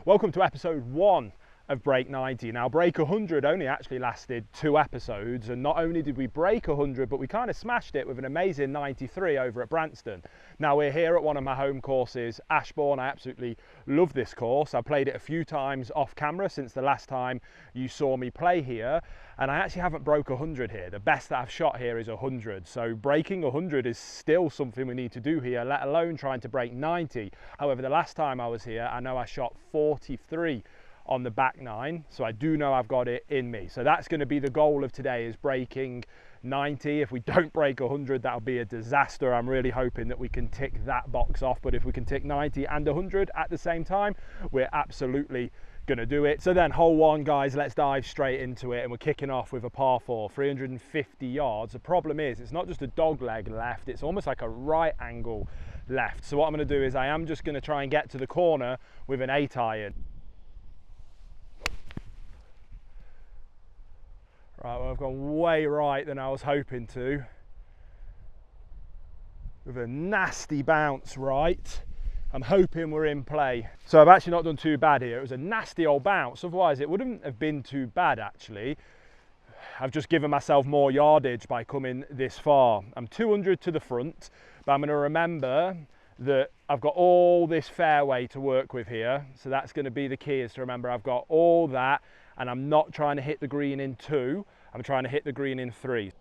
Welcome to episode 1 of Break 90. Now, Break 100 only actually lasted 2 episodes, and not only did we break 100, but we kind of smashed it with an amazing 93 over at Branston. Now, we're here at one of my home courses, Ashbourne. I absolutely love this course. I played it a few times off camera since the last time you saw me play here, and I actually haven't broke 100 here. The best that I've shot here is 100, so breaking 100 is still something we need to do here, let alone trying to break 90. However, the last time I was here, I know I shot 43 on the back 9, so I do know I've got it in me. So that's going to be the goal of today, is breaking 90. If we don't break 100, that'll be a disaster. I'm really hoping that we can tick that box off, but if we can tick 90 and 100 at the same time, we're absolutely gonna do it. So then, hole 1, guys, let's dive straight into it, and we're kicking off with a par 4, 350 yards. The problem is, it's not just a dog leg left, it's almost like a right angle left. So what I'm gonna do is I am just gonna try and get to the corner with an 8 iron. Right, well, I've gone way right than I was hoping to, with a nasty bounce right. I'm hoping we're in play. So I've actually not done too bad here. It was a nasty old bounce, otherwise it wouldn't have been too bad actually. I've just given myself more yardage by coming this far. I'm 200 to the front, but I'm going to remember that I've got all this fairway to work with here. So that's going to be the key, is to remember I've got all that, and I'm not trying to hit the green in 2, I'm trying to hit the green in 3.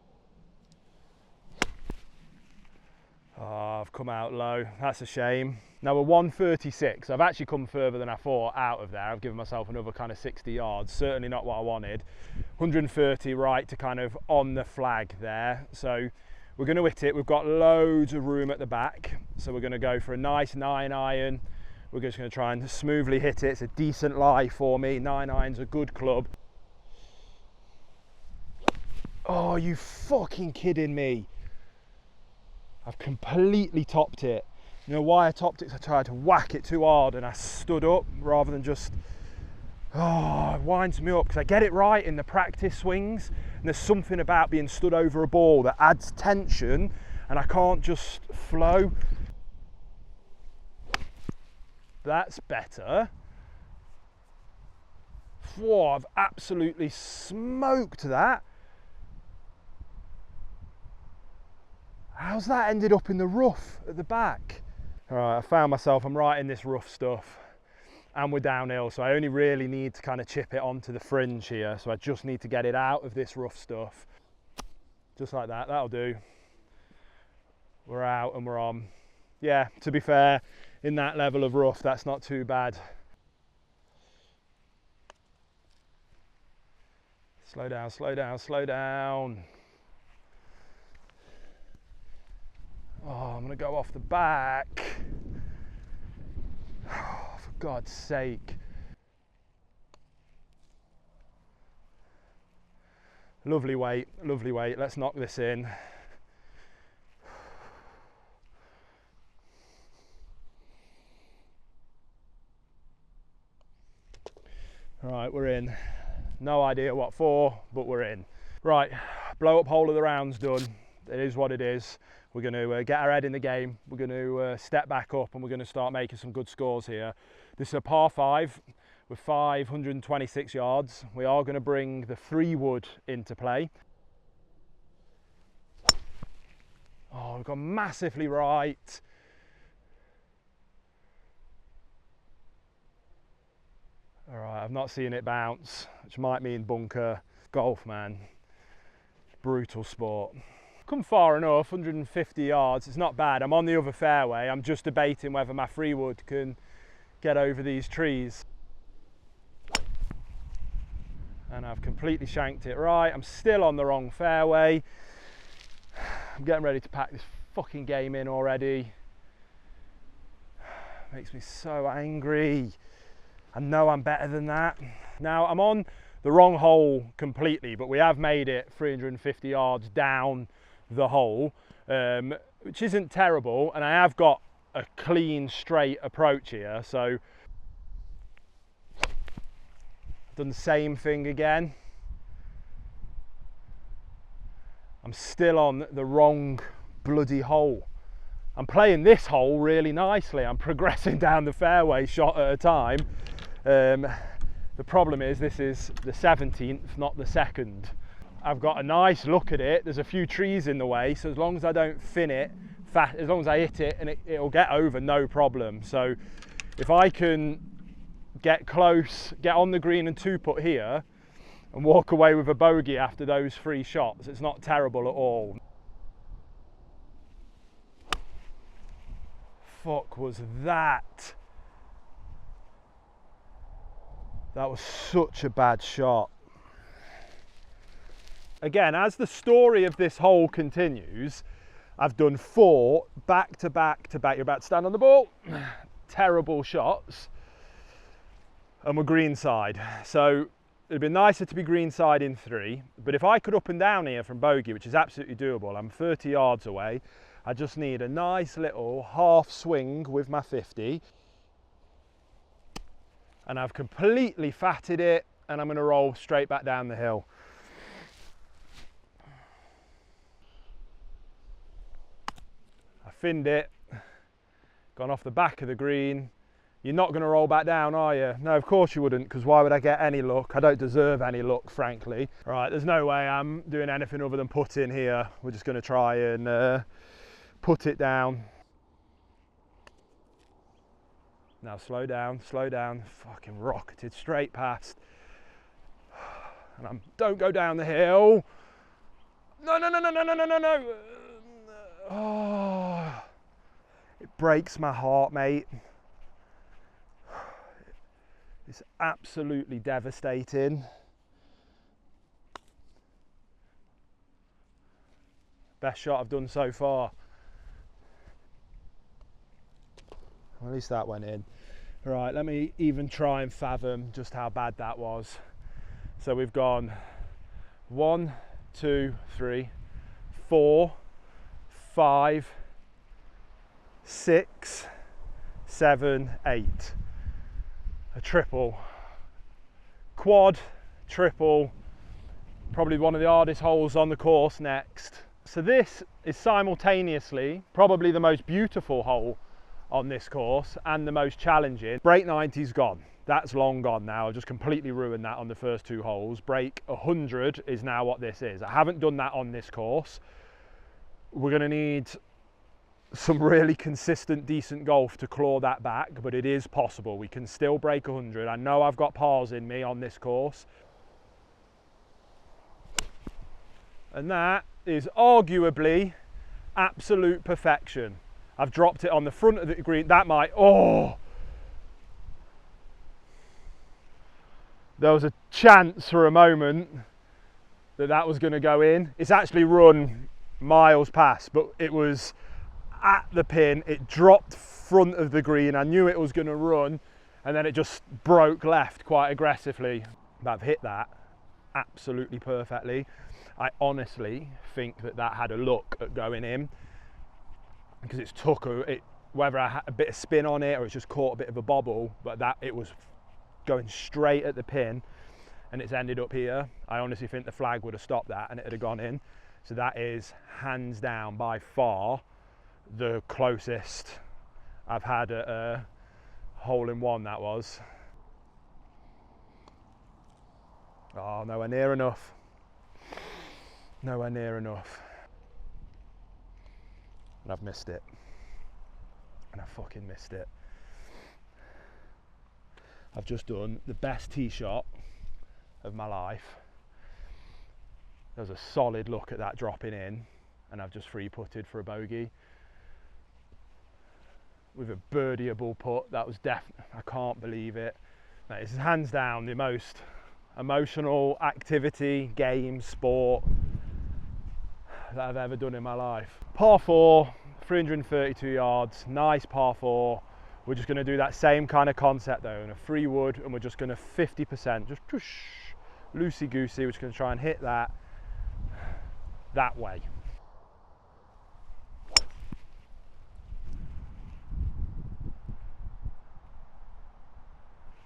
Oh, I've come out low, that's a shame. Now we're 136, I've actually come further than I thought out of there. I've given myself another kind of 60 yards, certainly not what I wanted. 130 right to kind of on the flag there. So we're going to hit it, we've got loads of room at the back. So we're going to go for a nice 9 iron. We're just going to try and smoothly hit it. It's a decent lie for me. 9 iron's a good club. Oh, you fucking kidding me? I've completely topped it. You know why I topped it? I tried to whack it too hard and I stood up rather than just, oh, it winds me up because I get it right in the practice swings, and there's something about being stood over a ball that adds tension and I can't just flow. That's better. Whoa, I've absolutely smoked that. How's that ended up in the rough at the back? All right, I found myself, I'm right in this rough stuff and we're downhill, so I only really need to kind of chip it onto the fringe here. So I just need to get it out of this rough stuff. Just like that, that'll do. We're out and we're on. Yeah, to be fair, in that level of rough, that's not too bad. Slow down, slow down, slow down. Oh, I'm gonna go off the back. Oh, for God's sake. Lovely weight, lovely weight. Let's knock this in. All right, we're in. No idea what for, but we're in. Right, blow up hole of the round's done. It is what it is. We're going to get our head in the game. We're going to step back up and we're going to start making some good scores here. This is a par 5 with 526 yards. We are going to bring the 3 wood into play. Oh, we've gone massively right. All right, I've not seen it bounce, which might mean bunker. Golf, man, brutal sport. Come far enough, 150 yards, it's not bad. I'm on the other fairway. I'm just debating whether my 3 wood can get over these trees. And I've completely shanked it right. I'm still on the wrong fairway. I'm getting ready to pack this fucking game in already. Makes me so angry. I know I'm better than that. Now, I'm on the wrong hole completely, but we have made it 350 yards down the hole, which isn't terrible, and I have got a clean straight approach here. So I've done the same thing again. I'm still on the wrong bloody hole. I'm playing this hole really nicely. I'm progressing down the fairway shot at a time. The problem is this is the 17th, not the 2nd. I've got a nice look at it. There's a few trees in the way, so as long as I don't fin it, as long as I hit it, and it'll get over, no problem. So if I can get close, get on the green and 2-putt here, and walk away with a bogey after those 3 shots, it's not terrible at all. Fuck was that? That was such a bad shot. Again, as the story of this hole continues, I've done 4 back to back to back. You're about to stand on the ball. Terrible shots. And we're greenside. So it'd be nicer to be greenside in 3. But if I could up and down here from bogey, which is absolutely doable, I'm 30 yards away. I just need a nice little half swing with my 50. And I've completely fatted it, and I'm going to roll straight back down the hill. I finned it, gone off the back of the green. You're not going to roll back down, are you? No, of course you wouldn't, because why would I get any luck? I don't deserve any luck, frankly. Right, there's no way I'm doing anything other than putting here. We're just going to try and put it down. Now slow down, fucking rocketed straight past. And don't go down the hill. No. Oh, it breaks my heart, mate. It's absolutely devastating. Best shot I've done so far. Well, at least that went in. Right, let me even try and fathom just how bad that was. So we've gone 1, 2, 3, 4, 5, 6, 7, 8. A triple, quad, triple, probably one of the hardest holes on the course next. So this is simultaneously probably the most beautiful hole on this course and the most challenging. Break 90's gone. That's long gone now. I've just completely ruined that on the first 2 holes. Break 100 is now what this is. I haven't done that on this course. We're going to need some really consistent, decent golf to claw that back, but it is possible. We can still break 100. I know I've got pars in me on this course. And that is arguably absolute perfection. I've dropped it on the front of the green. That might, oh! There was a chance for a moment that that was going to go in. It's actually run miles past, but it was at the pin. It dropped front of the green. I knew it was going to run, and then it just broke left quite aggressively. But I've hit that absolutely perfectly. I honestly think that that had a look at going in, because it's took whether I had a bit of spin on it or it's just caught a bit of a bobble, but that it was going straight at the pin and it's ended up here. I honestly think the flag would have stopped that and it would have gone in. So that is hands down by far the closest I've had at a hole-in-one. That was. Oh, nowhere near enough. Nowhere near enough. And I've missed it. And I fucking missed it. I've just done the best tee shot of my life. There's a solid look at that dropping in, and I've just 3-putted for a bogey with a birdieable putt. That was definitely, I can't believe it. That is hands down the most emotional activity, game, sport that I've ever done in my life. Par 4, 332 yards, nice par 4. We're just going to do that same kind of concept though, in a 3 wood, and we're just going to 50%, just push, loosey-goosey. We're just going to try and hit that way.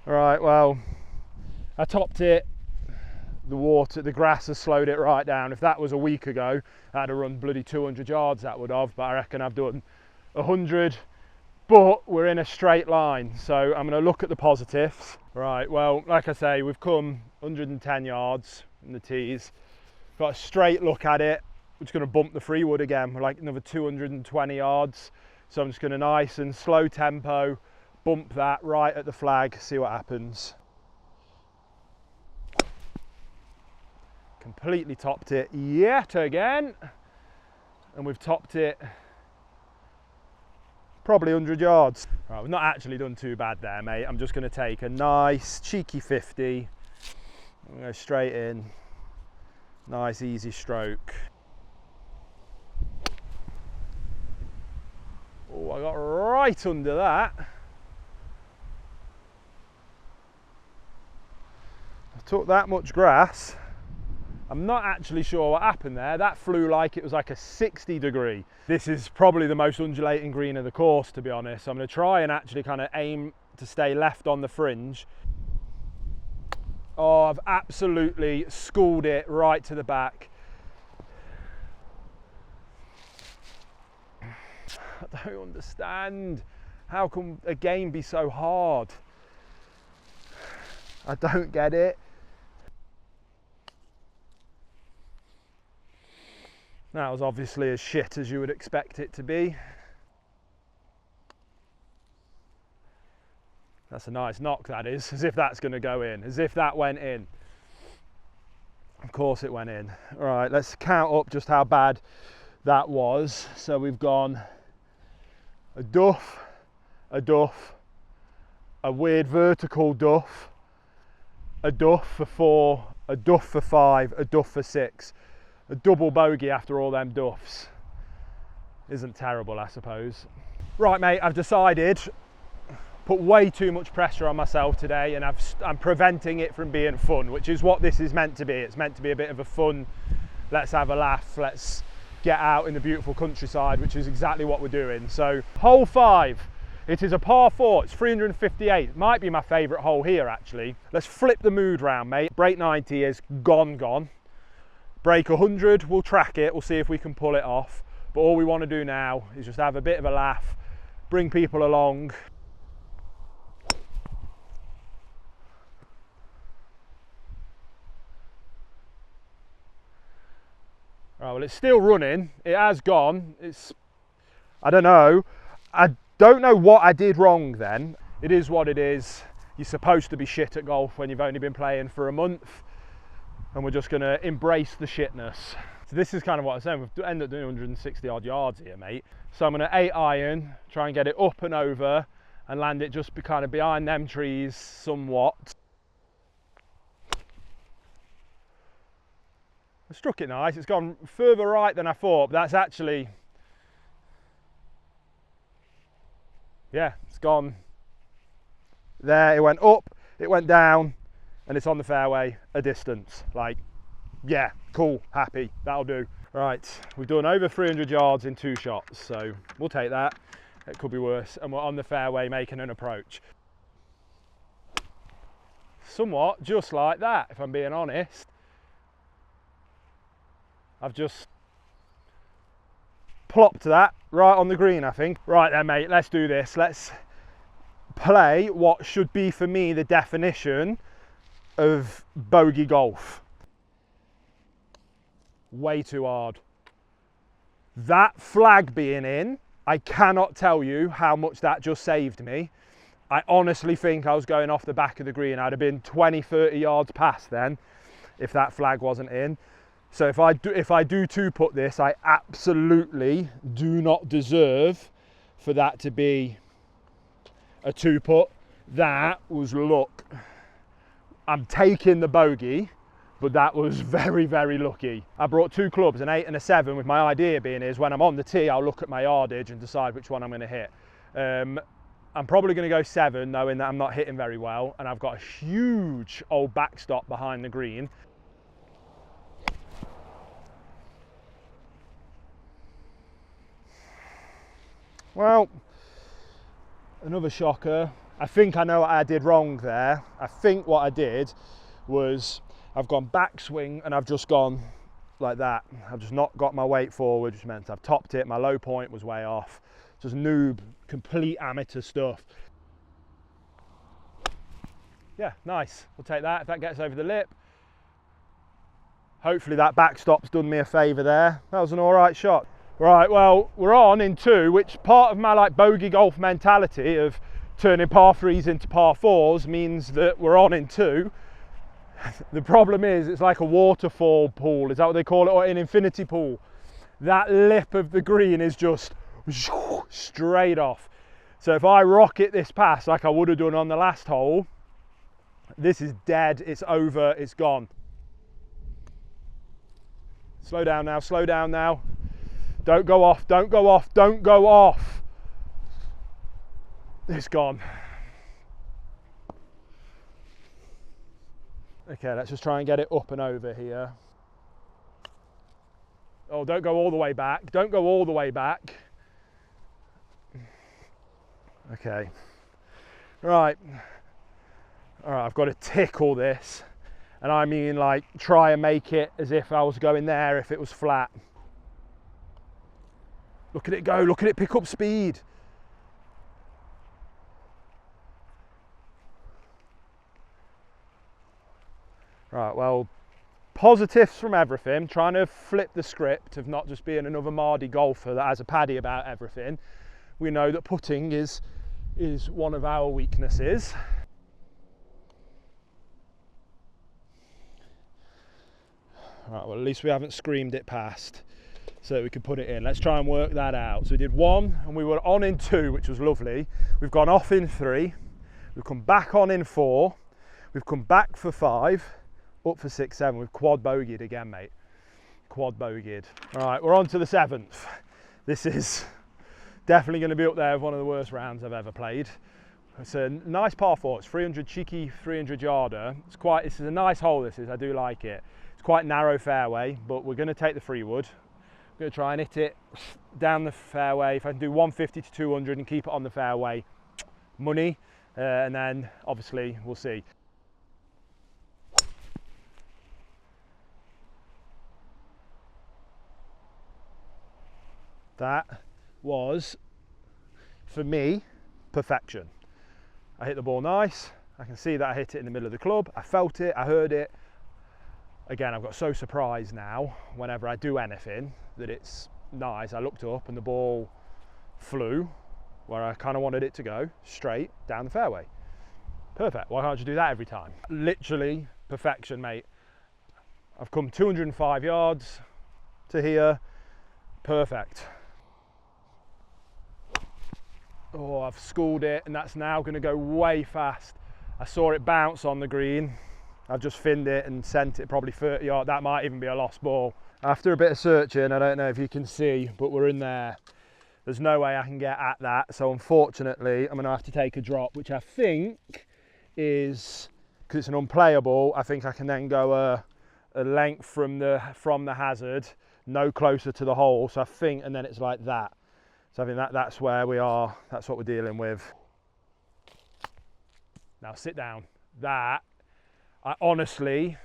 All right, well, I topped it. The grass has slowed it right down. If that was a week ago, I'd have run bloody 200 yards, that would have, but I reckon I've done 100, but we're in a straight line, so I'm going to look at the positives. Right, well, like I say, we've come 110 yards in the tees, got a straight look at it. We're just going to bump the free wood again. We're like another 220 yards, so I'm just going to nice and slow tempo bump that right at the flag, see what happens. Completely topped it yet again, and we've topped it probably 100 yards. Right, we've not actually done too bad there, mate. I'm just going to take a nice cheeky 50. I'm going to go straight in. Nice easy stroke. Oh, I got right under that. I took that much grass. I'm not actually sure what happened there. That flew like it was like a 60 degree. This is probably the most undulating green of the course, to be honest. I'm going to try and actually kind of aim to stay left on the fringe. Oh, I've absolutely schooled it right to the back. I don't understand. How can a game be so hard? I don't get it. That was obviously as shit as you would expect it to be. That's a nice knock, that is, as if that's going to go in, as if that went in. Of course it went in. All right, let's count up just how bad that was. So we've gone a duff, a weird vertical duff, a duff for 4, a duff for 5, a duff for 6. A double bogey after all them duffs. Isn't terrible, I suppose. Right, mate, I've decided, put way too much pressure on myself today, and I'm preventing it from being fun, which is what this is meant to be. It's meant to be a bit of a fun, let's have a laugh, let's get out in the beautiful countryside, which is exactly what we're doing. So, hole 5, it is a par 4, it's 358. It might be my favourite hole here, actually. Let's flip the mood round, mate. Break 90 is gone. Break 100, we'll track it, we'll see if we can pull it off. But all we want to do now is just have a bit of a laugh, bring people along. Right, well, it's still running, it has gone. I don't know what I did wrong then. It is what it is. You're supposed to be shit at golf when you've only been playing for a month. And we're just going to embrace the shitness. So this is kind of what I'm saying. We've ended up doing 160 odd yards here, mate. So I'm going to 8 iron, try and get it up and over and land it just kind of behind them trees somewhat. I struck it nice. It's gone further right than I thought, but that's actually, yeah, it's gone there. It went up, it went down, and it's on the fairway a distance. Like, yeah, cool, happy, that'll do. Right, we've done over 300 yards in 2 shots, so we'll take that. It could be worse, and we're on the fairway making an approach. Somewhat just like that, if I'm being honest. I've just plopped that right on the green, I think. Right then, mate, let's do this. Let's play what should be for me the definition of bogey golf. Way too hard. That flag being in, I cannot tell you how much that just saved me. I honestly think I was going off the back of the green. I'd have been 20, 30 yards past then if that flag wasn't in. So if I do two-putt this, I absolutely do not deserve for that to be a two-putt. That was luck. I'm taking the bogey, but that was very, very lucky. I brought 2 clubs, an 8 and a 7, with my idea being is when I'm on the tee, I'll look at my yardage and decide which one I'm going to hit. I'm probably going to go 7, knowing that I'm not hitting very well, and I've got a huge old backstop behind the green. Well, another shocker. I think I know what I did wrong there. I think what I did was I've gone backswing and I've just gone like that. I've just not got my weight forward, which meant I've topped it. My low point was way off. Just noob, complete amateur stuff. Yeah, nice. We'll take that if that gets over the lip. Hopefully that backstop's done me a favour there. That was an all right shot. Right, well, we're on in 2, which part of my like bogey golf mentality of turning par 3s into par 4s means that we're on in 2. The problem is it's like a waterfall pool, is that what they call it, or an infinity pool. That lip of the green is just straight off. So if I rocket this pass like I would have done on the last hole, this is dead, it's over, it's gone. Slow down now, slow down now. Don't go off, don't go off, don't go off. It's gone. Okay, let's just try and get it up and over here. Oh, don't go all the way back. Don't go all the way back. Okay. Right. All right, I've got to tickle this. And I mean like try and make it as if I was going there if it was flat. Look at it go, look at it pick up speed. Right, well, positives from everything, trying to flip the script of not just being another Mardy golfer that has a paddy about everything. We know that putting is one of our weaknesses. Right, well, at least we haven't screamed it past so we could put it in. Let's try and work that out. So we did 1 and we were on in 2, which was lovely. We've gone off in 3, we've come back on in 4, we've come back for 5, up for 6, 7. We've quad bogeyed again, mate. Quad bogeyed. All right, we're on to the 7th. This is definitely going to be up there with one of the worst rounds I've ever played. It's a nice par 4. It's 300 cheeky 300 yarder. This is a nice hole. This is. I do like it. It's quite narrow fairway, but we're going to take the free wood. We're going to try and hit it down the fairway. If I can do 150 to 200 and keep it on the fairway, money. And then obviously we'll see. That was, for me, perfection. I hit the ball nice. I can see that I hit it in the middle of the club. I felt it, I heard it. Again, I've got so surprised now whenever I do anything that it's nice. I looked up and the ball flew where I kind of wanted it to go, straight down the fairway. Perfect. Why can't you do that every time? Literally perfection, mate. I've come 205 yards to here. Perfect. Oh, I've schooled it, and that's now going to go way fast. I saw it bounce on the green. I've just finned it and sent it probably 30 yards. That might even be a lost ball. After a bit of searching, I don't know if you can see, but we're in there. There's no way I can get at that. So unfortunately, I'm going to have to take a drop, which I think is, because it's an unplayable, I think I can then go a length from the hazard, no closer to the hole. So I think, and then it's like that. So I think that's where we are. That's what we're dealing with. Now sit down. That, I honestly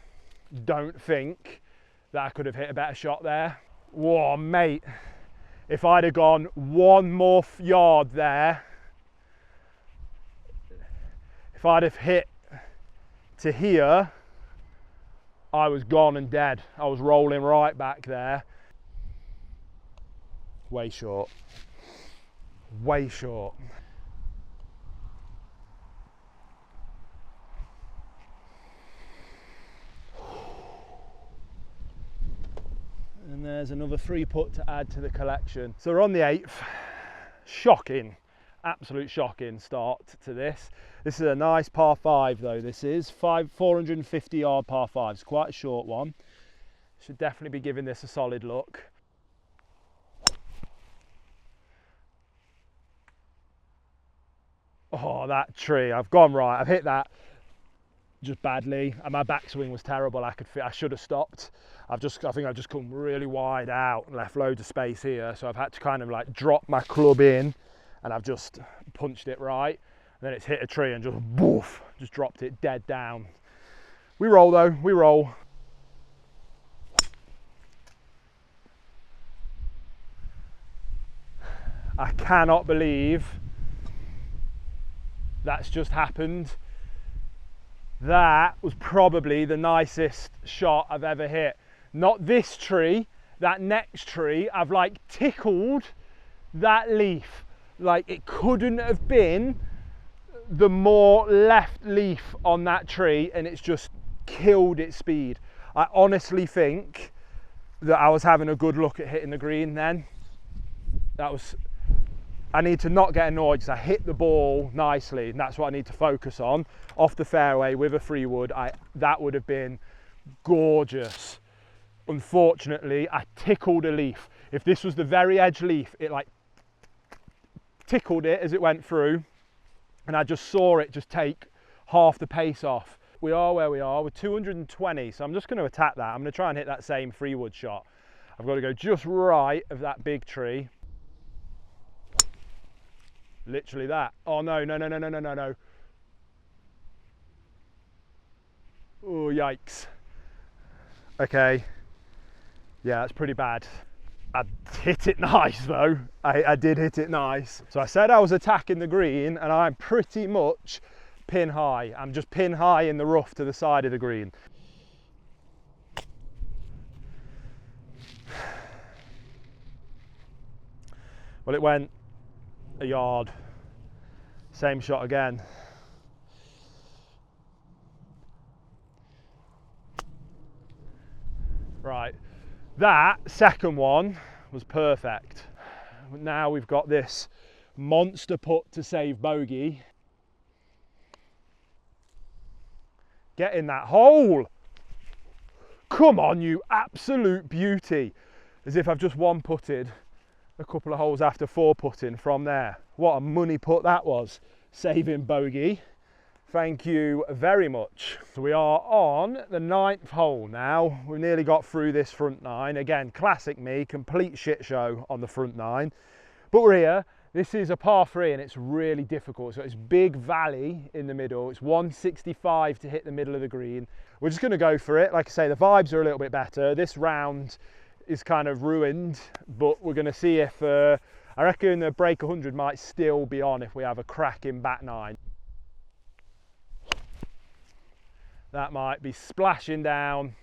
don't think that I could have hit a better shot there. Whoa, mate. If I'd have gone one more yard there, if I'd have hit to here, I was gone and dead. I was rolling right back there. Way short. Way short. And there's another 3-putt to add to the collection. So we're on the 8th. Shocking, absolute shocking start to this. This is a nice par 5 though. This is 450 yard par 5. It's quite a short one. Should definitely be giving this a solid look. Oh, that tree, I've gone right. I've hit that just badly, and my backswing was terrible. I should have stopped. I think I've just come really wide out and left loads of space here, so I've had to kind of like drop my club in, and I've just punched it right, and then it's hit a tree and just boof, just dropped it dead down. We roll though, we roll. I cannot believe that's just happened. That was probably the nicest shot I've ever hit. Not this tree, that next tree. I've like tickled that leaf. Like, it couldn't have been the more left leaf on that tree, and it's just killed its speed. I honestly think that I was having a good look at hitting the green then. I need to not get annoyed because I hit the ball nicely, and that's what I need to focus on. Off the fairway with a 3-wood, that would have been gorgeous. Unfortunately, I tickled a leaf. If this was the very edge leaf, it like tickled it as it went through, and I just saw it just take half the pace off. We are where we are, we're 220, so I'm just going to attack that. I'm going to try and hit that same 3-wood shot. I've got to go just right of that big tree. Literally that. Oh no, no, no, no, no, no, no, no. Oh, yikes. Okay. Yeah, that's pretty bad. I hit it nice though. I did hit it nice. So I said I was attacking the green, and I'm pretty much pin high. I'm just pin high in the rough to the side of the green. Well, it went a yard. Same shot again. Right, that second one was perfect. Now we've got this monster putt to save bogey. Get in that hole. Come on, you absolute beauty. As if I've just one putted a couple of holes after 4 putting from there. What a money putt that was. Saving bogey. Thank you very much. So we are on the 9th hole now. We've nearly got through this front 9. Again, classic me, complete shit show on the front 9. But we're here. This is a par 3 and it's really difficult. So it's big valley in the middle. It's 165 to hit the middle of the green. We're just going to go for it. Like I say, the vibes are a little bit better. This round is kind of ruined, but we're going to see if I reckon the break 100 might still be on if we have a cracking back 9. That might be splashing down.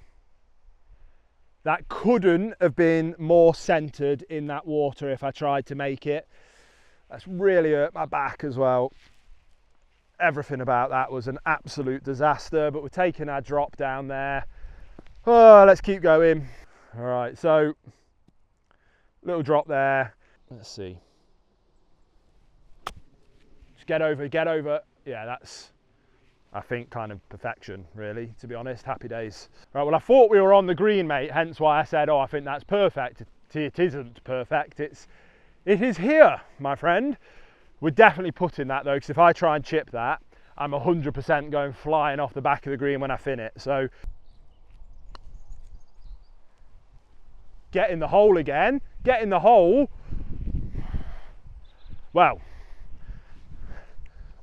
That couldn't have been more centered in that water if I tried to make it. That's really hurt my back as well. Everything about that was an absolute disaster, but we're taking our drop down there. Oh, let's keep going. All right, so little drop there. Let's see. Just get over. Yeah, that's, I think, kind of perfection, really, to be honest. Happy days. Right, well, I thought we were on the green, mate, hence why I said, oh, I think that's perfect. It isn't perfect. It is here, my friend. We're definitely putting that, though, because if I try and chip that, I'm 100% going flying off the back of the green when I fin it. So, get in the hole again. Get in the hole. Well,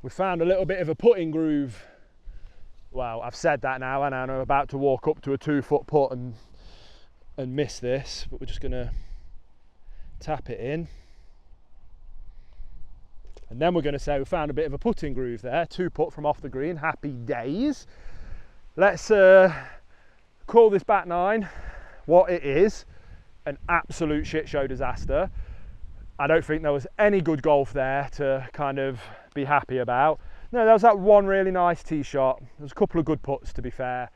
we found a little bit of a putting groove. Well, I've said that now, and I'm about to walk up to a 2-foot putt and miss this, but we're just going to tap it in. And then we're going to say we found a bit of a putting groove there. 2-putt from off the green. Happy days. Let's call this back 9 what it is. An absolute shit show disaster. I don't think there was any good golf there to kind of be happy about. No, there was that one really nice tee shot. There's a couple of good putts, to be fair.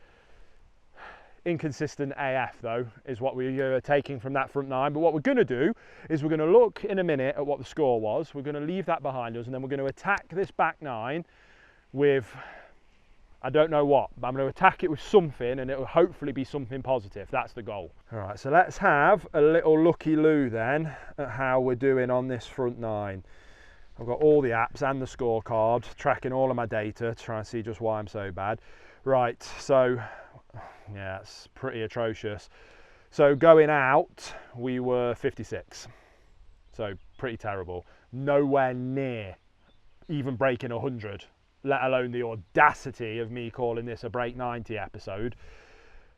Inconsistent AF, though, is what we're taking from that front 9. But what we're going to do is we're going to look in a minute at what the score was. We're going to leave that behind us, and then we're going to attack this back 9 with, I don't know what, but I'm going to attack it with something, and it will hopefully be something positive. That's the goal. All right, so let's have a little looky-loo then at how we're doing on this front 9. I've got all the apps and the scorecard, tracking all of my data to try and see just why I'm so bad. Right, so yeah, it's pretty atrocious. So going out, we were 56. So pretty terrible. Nowhere near even breaking 100, let alone the audacity of me calling this a break 90 episode.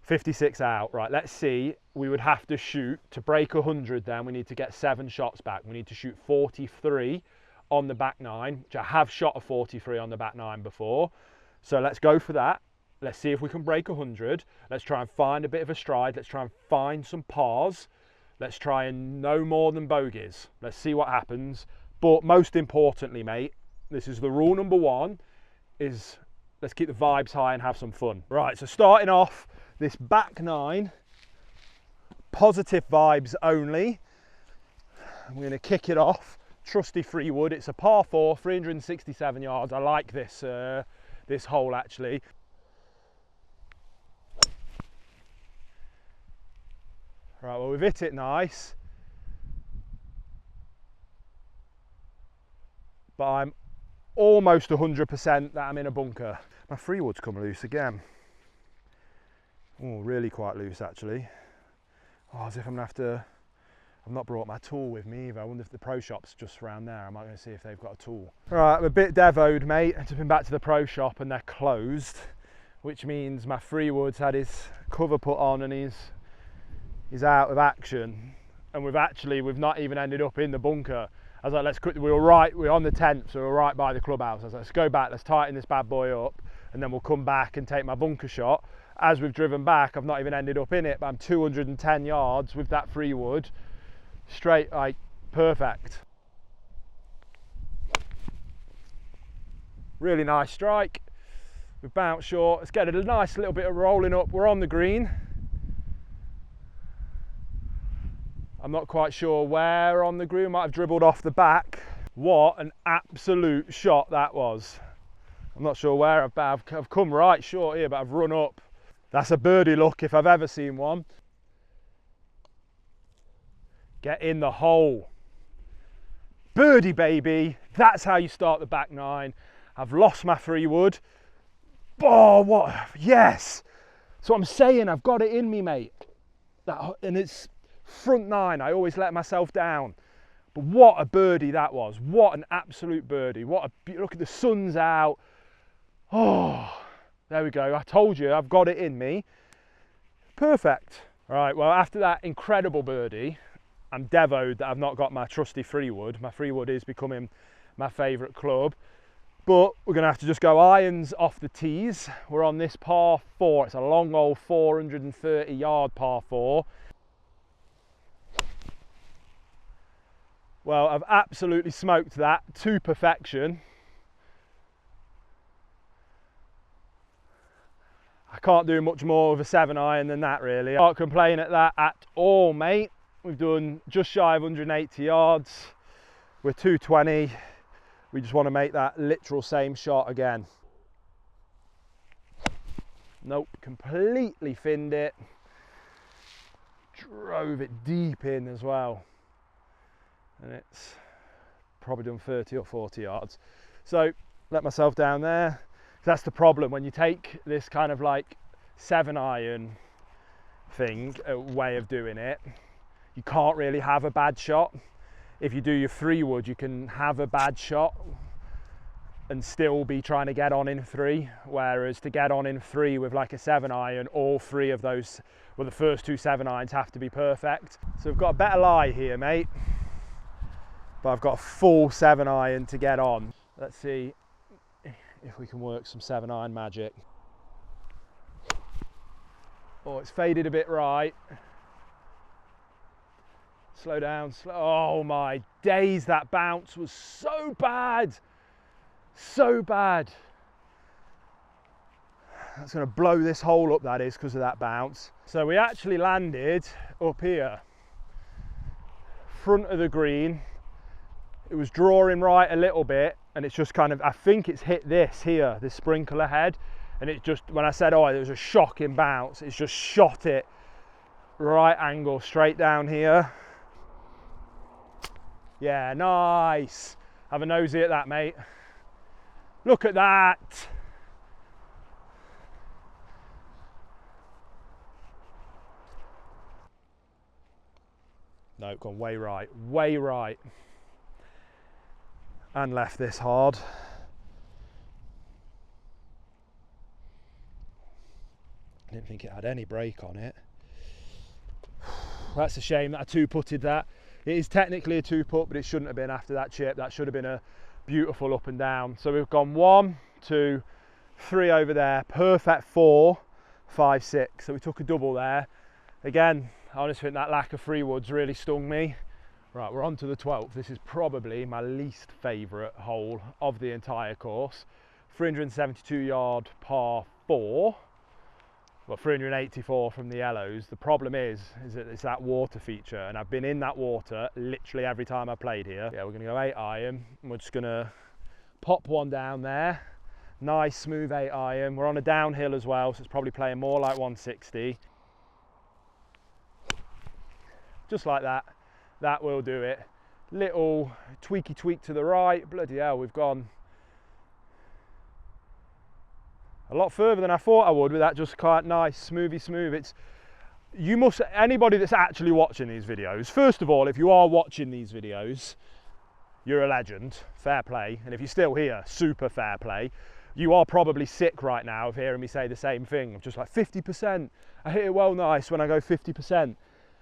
56 out. Right, let's see. We would have to shoot to break 100 then. We need to get 7 shots back. We need to shoot 43 on the back 9, which I have shot a 43 on the back 9 before. So let's go for that. Let's see if we can break 100. Let's try and find a bit of a stride. Let's try and find some pars. Let's try and no more than bogeys. Let's see what happens. But most importantly, mate, this is the rule number 1, is let's keep the vibes high and have some fun. Right, so starting off this back 9, positive vibes only. I'm going to kick it off. Trusty 3 wood. It's a par 4, 367 yards. I like this this hole actually. Right, well, we've hit it nice, but I'm almost 100% that I'm in a bunker. My 3 wood's come loose again. Oh, really quite loose actually. Oh, as if I'm gonna have to. I've not brought my tool with me either. I wonder if the pro shop's just around there. I might go see if they've got a tool. All right, I'm a bit devoed, mate. I've just been back to the pro shop and they're closed, which means my 3 wood's had his cover put on and he's out of action. And we've not even ended up in the bunker. I was like, let's quickly, we were on the 10th, so we were right by the clubhouse. I was like, let's go back, let's tighten this bad boy up, and then we'll come back and take my bunker shot. As we've driven back, I've not even ended up in it, but I'm 210 yards with that 3 wood. Straight, like, perfect. Really nice strike. We've bounced short. Let's get a nice little bit of rolling up. We're on the green. I'm not quite sure where on the green. Might have dribbled off the back. What an absolute shot that was. I'm not sure where I've come right short here, but I've run up. That's a birdie look if I've ever seen one. Get in the hole. Birdie, baby. That's how you start the back 9. I've lost my 3 wood. Oh, what? Yes. So I'm saying, I've got it in me, mate. And it's front 9. I always let myself down. But what a birdie that was. What an absolute birdie. What a look at the sun's out. Oh, there we go. I told you, I've got it in me. Perfect. All right, well, after that incredible birdie, I'm devoed that I've not got my trusty 3 wood. My 3 wood is becoming my favourite club. But we're going to have to just go irons off the tees. We're on this par 4. It's a long old 430 yard par 4. Well, I've absolutely smoked that to perfection. I can't do much more with a 7 iron than that, really. I can't complain at that at all, mate. We've done just shy of 180 yards. We're 220. We just want to make that literal same shot again. Nope, completely finned it. Drove it deep in as well. And it's probably done 30 or 40 yards. So let myself down there. That's the problem when you take this kind of like 7 iron thing, a way of doing it. You can't really have a bad shot. If you do your 3 wood, you can have a bad shot and still be trying to get on in 3. Whereas to get on in 3 with like a 7 iron, all 3 of those, well, the first 2 7 irons have to be perfect. So we've got a better lie here, mate. But I've got a full 7 iron to get on. Let's see if we can work some 7 iron magic. Oh, it's faded a bit right. Slow down, slow. Oh my days, that bounce was so bad. So bad. That's going to blow this hole up, that is, because of that bounce. So we actually landed up here, front of the green. It was drawing right a little bit, and it's just kind of, I think it's hit this here, this sprinkler head, and it just, when I said, oh, there was a shocking bounce, it's just shot it right angle straight down here. Yeah, nice. Have a nosy at that, mate. Look at that. No, gone way right, way right. And left this hard. didn't think it had any break on it. That's a shame that I two-putted that. It is technically a two-putt, but it shouldn't have been after that chip. That should have been a beautiful up and down. So we've gone 1, 2, 3 over there. Perfect 4, 5, 6. So we took a double there. Again, I honestly think that lack of free woods really stung me. Right, we're on to the 12th. This is probably my least favourite hole of the entire course. 372 yard par 4. Well, 384 from the yellows. The problem is that it's that water feature, and I've been in that water literally every time I played here. Yeah, we're going to go 8 iron, and we're just going to pop one down there. Nice smooth 8 iron. We're on a downhill as well, so it's probably playing more like 160. Just like that. That will do it. Little tweak to the right. Bloody hell, we've gone a lot further than I thought I would with that just quite nice, smoothy smooth. It's, you must, anybody that's actually watching these videos, first of all, if you are watching these videos, you're a legend, fair play. And if you're still here, super fair play. You are probably sick right now of hearing me say the same thing. I'm just like 50%. I hit it well nice when I go 50%.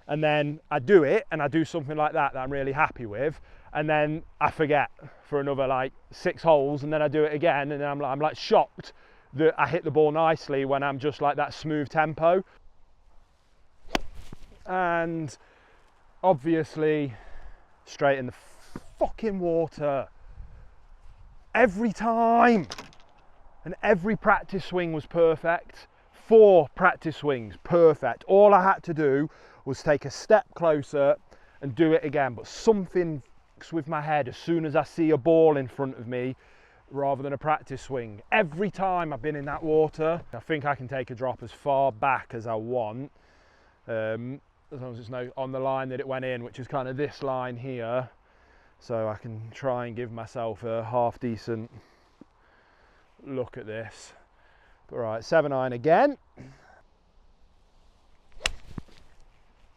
And then I do it, and I do something like that I'm really happy with, and then I forget for another like 6 holes, and then I do it again, and I'm like shocked that I hit the ball nicely when I'm just like that smooth tempo. And obviously straight in the fucking water every time, and every practice swing was perfect. 4 practice swings perfect. All I had to do was take a step closer and do it again, but something fucks with my head as soon as I see a ball in front of me rather than a practice swing. Every time I've been in that water, I think I can take a drop as far back as I want, as long as it's no on the line that it went in, which is kind of this line here, so I can try and give myself a half decent look at this. But right, 7 iron again.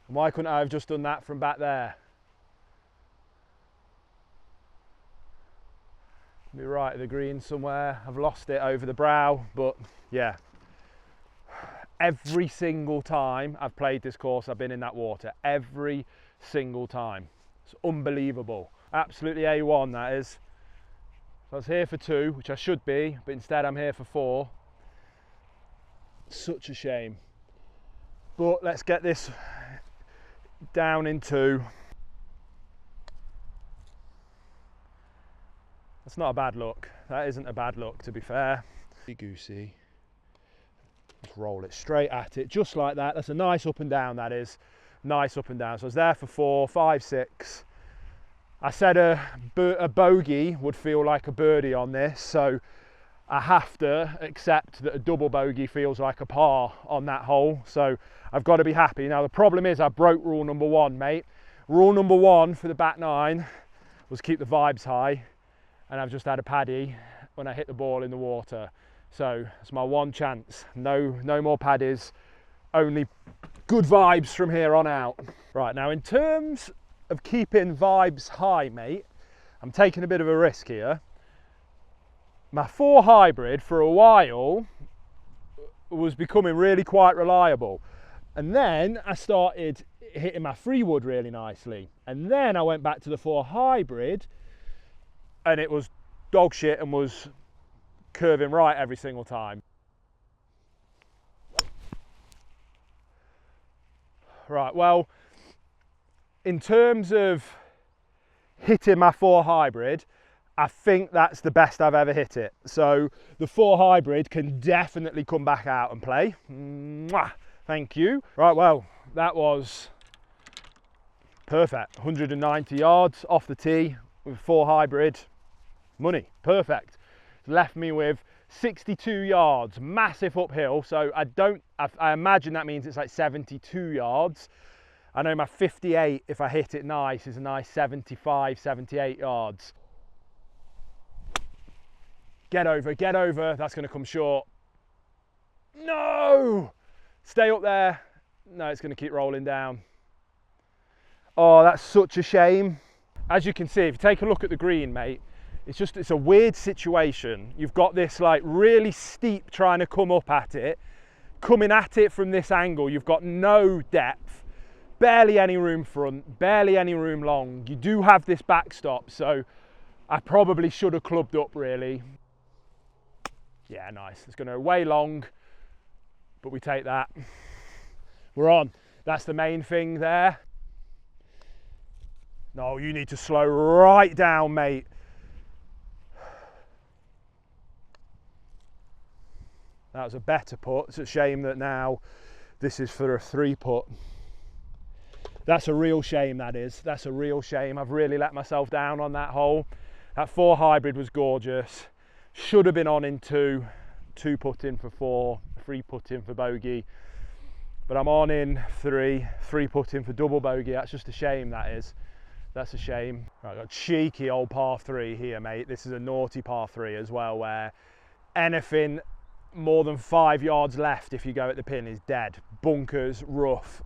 Why couldn't I have just done that from back there? Be right at the green somewhere. I've lost it over the brow, but yeah. Every single time I've played this course, I've been in that water. Every single time. It's unbelievable. Absolutely A1, that is. So I was here for 2, which I should be, but instead I'm here for 4. Such a shame. But let's get this down in 2. That's not a bad look. That isn't a bad look, to be fair. Goosey. Just roll it straight at it, just like that. That's a nice up and down, that is. Nice up and down. So I was there for 4, 5, 6. I said a bogey would feel like a birdie on this, so I have to accept that a double bogey feels like a par on that hole. So I've got to be happy. Now the problem is I broke rule number 1, mate. Rule number 1 for the back 9 was keep the vibes high, and I've just had a paddy when I hit the ball in the water. So it's my one chance. No more paddies, only good vibes from here on out. Right, now in terms of keeping vibes high, mate, I'm taking a bit of a risk here. My 4 hybrid for a while was becoming really quite reliable, and then I started hitting my 3 wood really nicely, and then I went back to the 4 hybrid and it was dog shit and was curving right every single time. Right, well, in terms of hitting my 4 hybrid, I think that's the best I've ever hit it. So the 4 hybrid can definitely come back out and play. Mwah, thank you. Right, well, that was perfect. 190 yards off the tee with 4 hybrid. Money, perfect. Left me with 62 yards, massive uphill. So I imagine that means it's like 72 yards. I know my 58, if I hit it nice, is a nice 75, 78 yards. Get over, that's gonna come short. No! Stay up there. No, it's gonna keep rolling down. Oh, that's such a shame. As you can see, if you take a look at the green, mate, it's a weird situation. You've got this like really steep trying to come up at it. coming at it from this angle, you've got no depth, barely any room front, barely any room long. You do have this backstop, so I probably should have clubbed up really. Yeah, nice. It's going to go way long, but we take that. We're on. That's the main thing there. No, you need to slow right down, mate. That was a better putt. It's a shame that now this is for a 3-putt. That's a real shame, that is. That's a real shame. I've really let myself down on that hole. That 4 hybrid was gorgeous. Should have been on in 2 putting for 4, 3 putting for bogey. But I'm on in 3 putting for double bogey. That's just a shame, that is. That's a shame. Right, got cheeky old par 3 here, mate. This is a naughty par 3 as well, where anything more than 5 yards left if you go at the pin is dead. Bunkers, rough,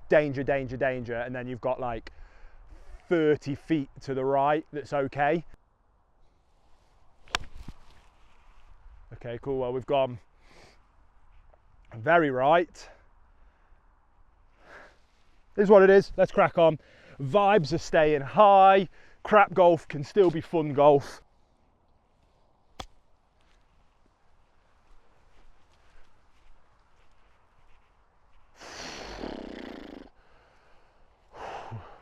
danger, danger, danger. And then you've got like 30 feet to the right that's okay. Okay, cool. Well, we've gone very right. This is what it is. Let's crack on. Vibes are staying high. Crap golf can still be fun golf.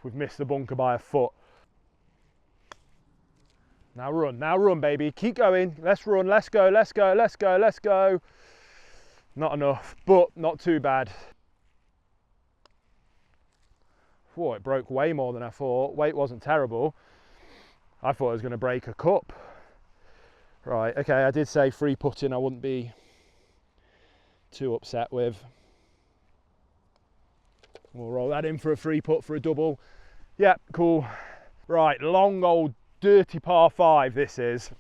We've missed the bunker by a foot. Now run, baby. Keep going. Let's run. Let's go, let's go, let's go, let's go. Not enough, but not too bad. Whoa, it broke way more than I thought. Weight wasn't terrible. I thought it was going to break a cup. Right, okay, I did say 3 putting I wouldn't be too upset with. We'll roll that in for a 3 putt for a double. Yep, cool. Right, long old dirty par 5 this is.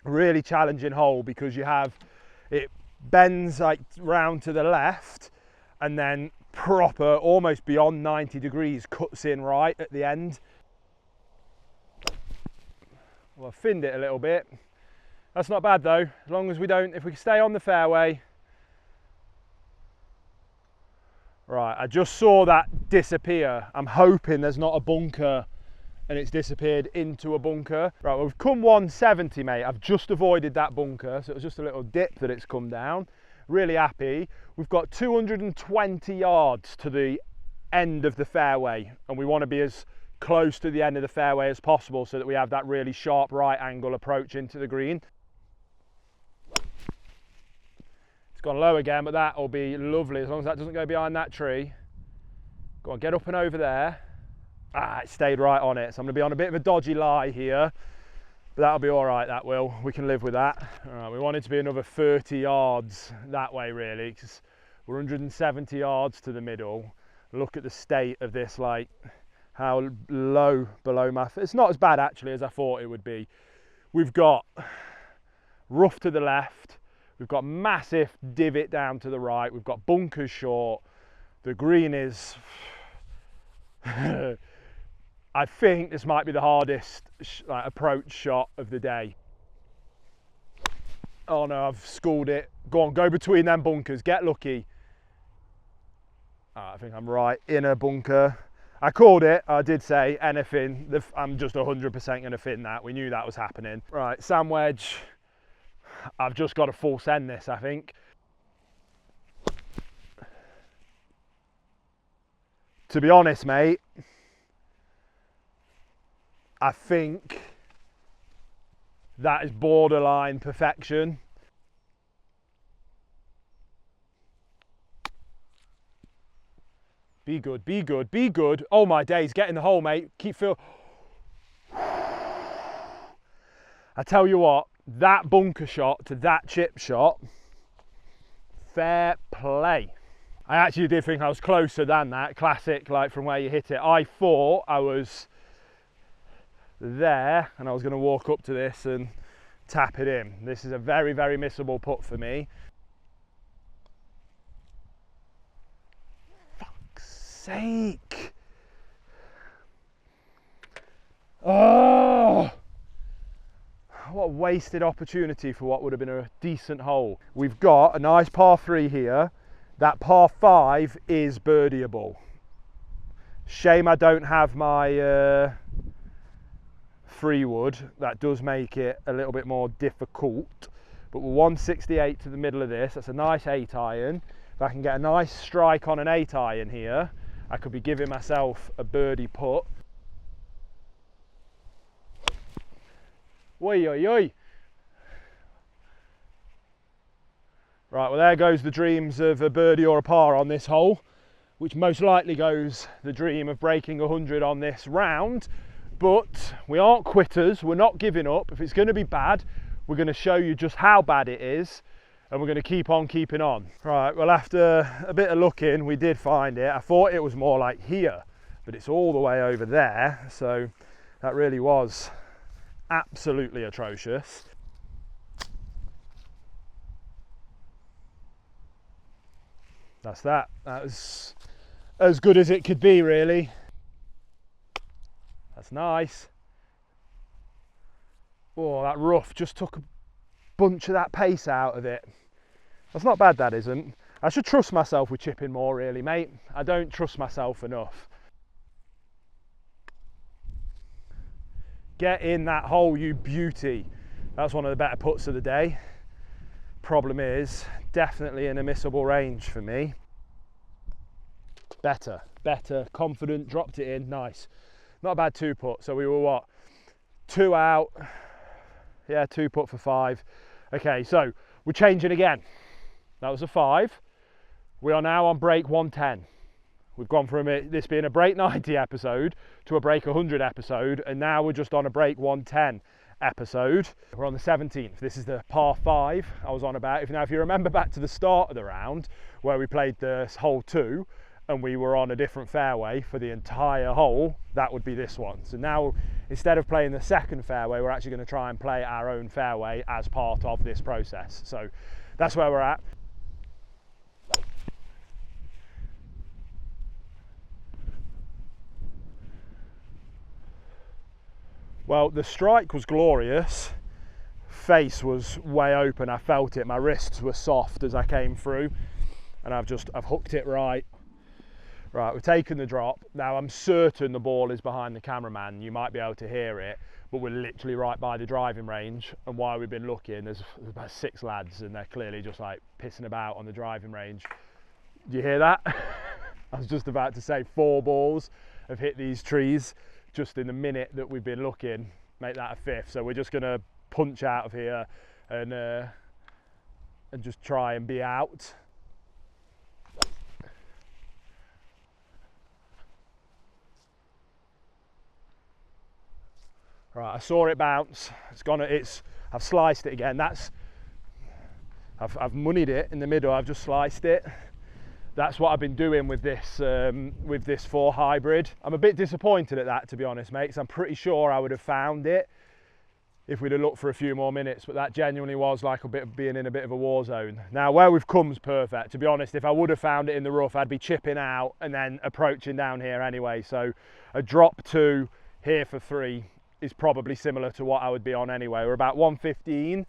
Really challenging hole because you have, it bends like round to the left and then proper, almost beyond 90 degrees, cuts in right at the end. Well, I finned it a little bit. That's not bad though, as long as we don't, if we stay on the fairway. Right, I just saw that disappear. I'm hoping there's not a bunker and it's disappeared into a bunker. Right, well, we've come 170, mate. I've just avoided that bunker, so it was just a little dip that it's come down. Really happy. We've got 220 yards to the end of the fairway, and we want to be as close to the end of the fairway as possible so that we have that really sharp right angle approach into the green. It's gone low again, but that'll be lovely as long as that doesn't go behind that tree. Go on, get up and over there. Ah, it stayed right on it, so I'm going to be on a bit of a dodgy lie here, but that'll be all right, that will. We can live with that. All right, we want it to be another 30 yards that way, really, because we're 170 yards to the middle. Look at the state of this, like how low below my... It's not as bad, actually, as I thought it would be. We've got rough to the left. We've got massive divot down to the right. We've got bunkers short. The green is... I think this might be the hardest approach shot of the day. Oh no, I've schooled it. Go on, go between them bunkers, get lucky. I think I'm right in a bunker. I called it, I did say anything. I'm just 100% going to fin that. We knew that was happening. Right, sand wedge. I've just got to full send this, I think. To be honest, mate, I think that is borderline perfection. Be good, be good, be good. Oh my days, get in the hole, mate. Keep feel. I tell you what, that bunker shot to that chip shot, fair play. I actually did think I was closer than that. Classic, like from where you hit it. I thought I was there and I was going to walk up to this and tap it in. This is a very, very missable putt for me. Fuck's sake. Oh, what a wasted opportunity for what would have been a decent hole. We've got a nice par 3 here. That par 5 is birdieable. Shame I don't have my 3 wood. That does make it a little bit more difficult. But we're 168 to the middle of this. That's a nice 8 iron. If I can get a nice strike on an 8 iron here, I could be giving myself a birdie putt. Oi, oi, oi. Right, well there goes the dreams of a birdie or a par on this hole, which most likely goes the dream of breaking 100 on this round. But we aren't quitters, we're not giving up. If it's going to be bad, we're going to show you just how bad it is, and we're going to keep on keeping on. Right, well after a bit of looking, we did find it. I thought it was more like here, but it's all the way over there, so that really was absolutely atrocious. That's that. That was as good as it could be, really. That's nice. Oh, that rough just took a bunch of that pace out of it. That's not bad, that isn't. I should trust myself with chipping more, really, mate. I don't trust myself enough. Get in that hole, you beauty. That's one of the better putts of the day. Problem is, definitely in a missable range for me. Better, confident, dropped it in, nice. Not a bad 2 putt, so we were what? 2 out, yeah, 2 putt for 5. Okay, so we're changing again. That was a 5. We are now on break 110. We've gone from this being a break 90 episode to a break 100 episode, and now we're just on a break 110 episode. We're on the 17th. This is the par 5 I was on about. If you remember back to the start of the round where we played this hole 2 and we were on a different fairway for the entire hole, that would be this one. So now, instead of playing the second fairway, we're actually going to try and play our own fairway as part of this process. So that's where we're at. Well, the strike was glorious. Face was way open. I felt it. My wrists were soft as I came through, and I've hooked it right. Right, we've taken the drop. Now I'm certain the ball is behind the cameraman. You might be able to hear it, but we're literally right by the driving range. And while we've been looking, there's about 6 lads, and they're clearly just like pissing about on the driving range. Do you hear that? I was just about to say 4 balls have hit these trees just in the minute that we've been looking, make that a 5th. So we're just gonna punch out of here and just try and be out. Right, I saw it bounce. I've sliced it again. I've moneyed it in the middle. I've just sliced it. That's what I've been doing with this 4 hybrid. I'm a bit disappointed at that, to be honest, mate, because I'm pretty sure I would have found it if we'd have looked for a few more minutes, but that genuinely was like a bit of being in a bit of a war zone. Now, where we've come's perfect. To be honest, if I would have found it in the rough, I'd be chipping out and then approaching down here anyway. So a drop 2 here for 3 is probably similar to what I would be on anyway. We're about 115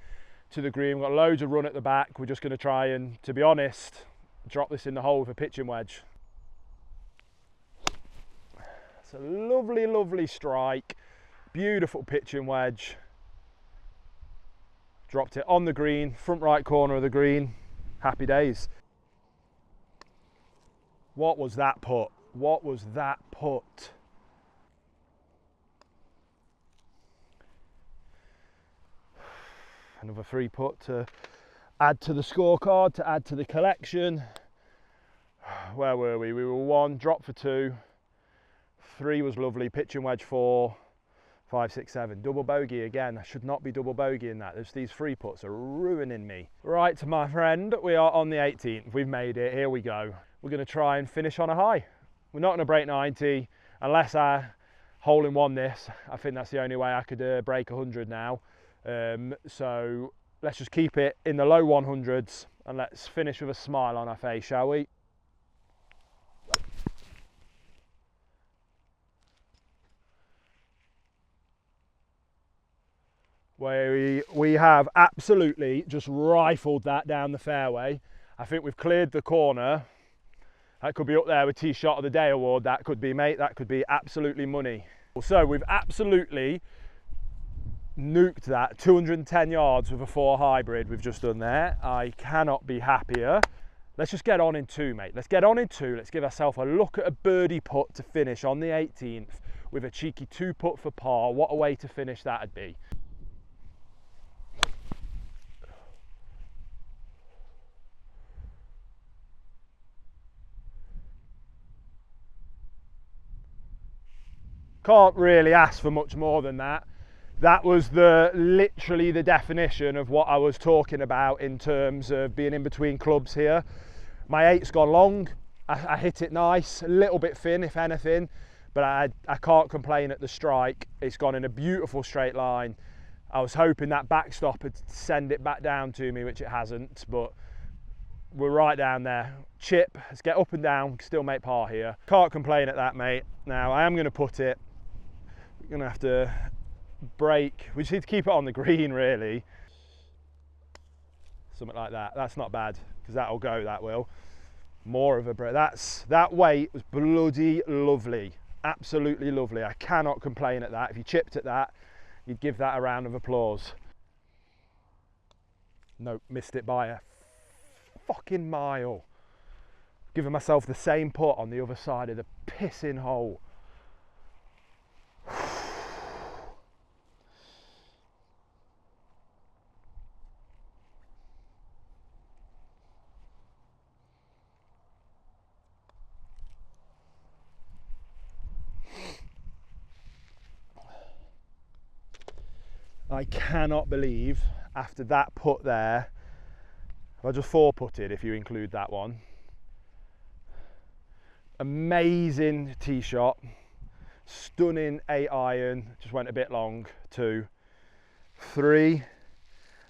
to the green. We've got loads of run at the back. We're just going to try and, to be honest, drop this in the hole with a pitching wedge. It's a lovely, lovely strike. Beautiful pitching wedge. Dropped it on the green, front right corner of the green. Happy days. What was that putt? What was that putt? Another 3 putt to add to the scorecard, to add to the collection. Where were we? We were 1, drop for 2. 3 was lovely, pitching wedge 4, 5, 6, 7. Double bogey again. I should not be double bogeying that. These 3 putts are ruining me. Right, my friend, we are on the 18th. We've made it. Here we go. We're going to try and finish on a high. We're not going to break 90 unless I hole in one this. I think that's the only way I could break 100 now. So let's just keep it in the low 100s and let's finish with a smile on our face, shall we? We have absolutely just rifled that down the fairway. I think we've cleared the corner. That could be up there with Tee Shot of the Day award. That could be, mate, that could be absolutely money. So we've absolutely nuked that 210 yards with a 4 hybrid we've just done there. I cannot be happier. Let's just get on in 2, mate. Let's get on in 2. Let's give ourselves a look at a birdie putt to finish on the 18th with a cheeky 2 putt for par. What a way to finish that'd be. Can't really ask for much more than that. That was literally the definition of what I was talking about in terms of being in between clubs here. My 8's gone long. I hit it nice, a little bit thin if anything, but I can't complain at the strike. It's gone in a beautiful straight line. I was hoping that backstop would send it back down to me, which it hasn't, but we're right down there. Chip, let's get up and down, still make par here. Can't complain at that, mate. Now I am going to put it. We're going to have to break. We just need to keep it on the green, really. Something like that. That's not bad, because that'll go, that will. More of a break. That weight was bloody lovely. Absolutely lovely. I cannot complain at that. If you chipped at that, you'd give that a round of applause. Nope, missed it by a fucking mile. Giving myself the same putt on the other side of the pissing hole. I cannot believe after that putt there, I just 4-putted if you include that one. Amazing tee shot, stunning 8-iron, just went a bit long, 2, 3,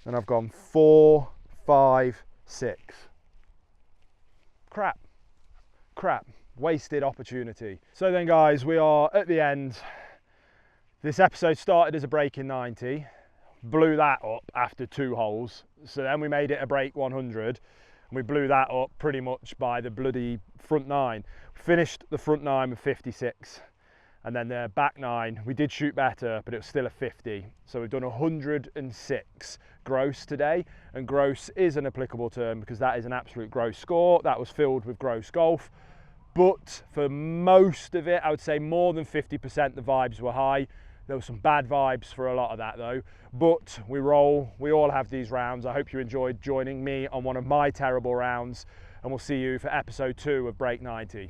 and I've gone 4, 5, 6. Crap, wasted opportunity. So then guys, we are at the end. This episode started as a breaking 90, blew that up after 2 holes. So then we made it a break 100, and we blew that up pretty much by the bloody front 9. Finished the front 9 with 56, and then the back 9, we did shoot better, but it was still a 50. So we've done 106 gross today, and gross is an applicable term because that is an absolute gross score. That was filled with gross golf. But for most of it, I would say more than 50%, the vibes were high. There were some bad vibes for a lot of that though, but we roll, we all have these rounds. I hope you enjoyed joining me on one of my terrible rounds, and we'll see you for episode 2 of Break 90.